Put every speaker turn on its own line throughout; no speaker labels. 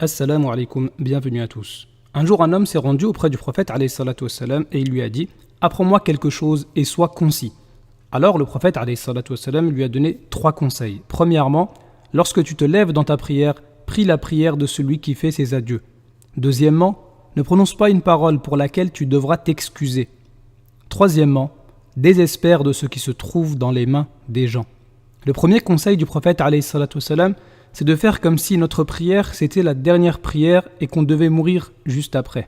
Assalamu alaikum, bienvenue à tous. Un jour, un homme s'est rendu auprès du prophète alayhi salatu wassalam, et il lui a dit « Apprends-moi quelque chose et sois concis ». Alors le prophète alayhi salatu wassalam, lui a donné 3 conseils. Premièrement, lorsque tu te lèves dans ta prière, prie la prière de celui qui fait ses adieux. Deuxièmement, ne prononce pas une parole pour laquelle tu devras t'excuser. Troisièmement, désespère de ce qui se trouve dans les mains des gens. Le premier conseil du prophète alayhi salatu wassalam, c'est de faire comme si notre prière c'était la dernière prière et qu'on devait mourir juste après.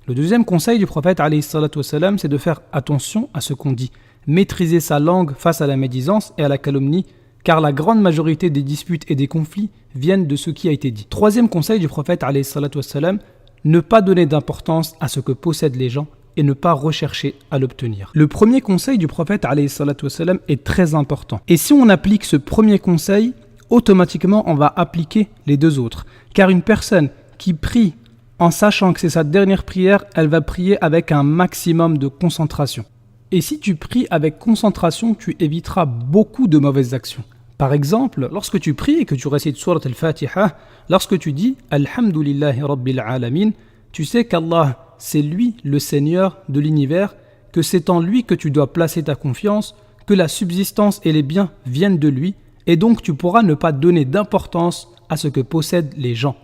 Le deuxième conseil du prophète alayhi salatu wassalam, c'est de faire attention à ce qu'on dit, maîtriser sa langue face à la médisance et à la calomnie, car la grande majorité des disputes et des conflits viennent de ce qui a été dit. Troisième conseil du prophète alayhi salatu wassalam, ne pas donner d'importance à ce que possèdent les gens et ne pas rechercher à l'obtenir. Le premier conseil du prophète alayhi salatu wassalam est très important. Et si on applique ce premier conseil, automatiquement on va appliquer les 2 autres. Car une personne qui prie en sachant que c'est sa dernière prière, elle va prier avec un maximum de concentration. Et si tu pries avec concentration, tu éviteras beaucoup de mauvaises actions. Par exemple, lorsque tu pries et que tu récites Surat al-Fatiha, lorsque tu dis « Alhamdulillahi Rabbil Alamin », tu sais qu'Allah, c'est lui le Seigneur de l'univers, que c'est en lui que tu dois placer ta confiance, que la subsistance et les biens viennent de lui, et donc tu pourras ne pas donner d'importance à ce que possèdent les gens.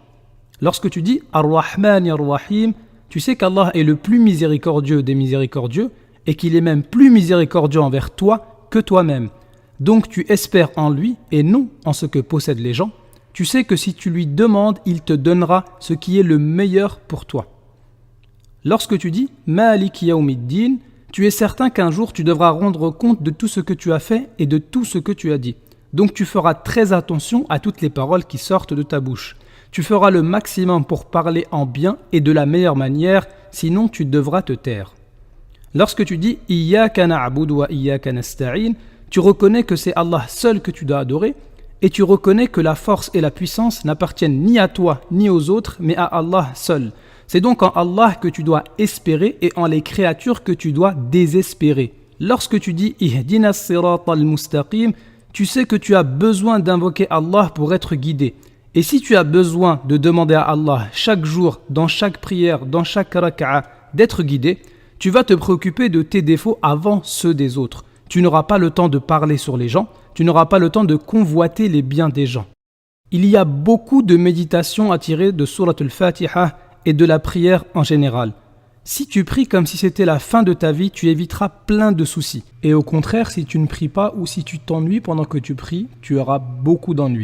Lorsque tu dis « Ar-Rahman Ar-Rahim », tu sais qu'Allah est le plus miséricordieux des miséricordieux, et qu'il est même plus miséricordieux envers toi que toi-même. Donc tu espères en lui et non en ce que possèdent les gens. Tu sais que si tu lui demandes, il te donnera ce qui est le meilleur pour toi. Lorsque tu dis « Malik Yawmiddin », tu es certain qu'un jour tu devras rendre compte de tout ce que tu as fait et de tout ce que tu as dit. Donc tu feras très attention à toutes les paroles qui sortent de ta bouche. Tu feras le maximum pour parler en bien et de la meilleure manière, sinon tu devras te taire. Lorsque tu dis « Iyyaka na'budu wa iyyaka nasta'in », tu reconnais que c'est Allah seul que tu dois adorer et tu reconnais que la force et la puissance n'appartiennent ni à toi ni aux autres, mais à Allah seul. C'est donc en Allah que tu dois espérer et en les créatures que tu dois désespérer. Lorsque tu dis « Ihdina as-sirata al-mustaqim », tu sais que tu as besoin d'invoquer Allah pour être guidé. Et si tu as besoin de demander à Allah chaque jour, dans chaque prière, dans chaque raka'a, d'être guidé, tu vas te préoccuper de tes défauts avant ceux des autres. Tu n'auras pas le temps de parler sur les gens, tu n'auras pas le temps de convoiter les biens des gens. Il y a beaucoup de méditations à tirer de Surat al-Fatiha et de la prière en général. Si tu pries comme si c'était la fin de ta vie, tu éviteras plein de soucis. Et au contraire, si tu ne pries pas ou si tu t'ennuies pendant que tu pries, tu auras beaucoup d'ennuis.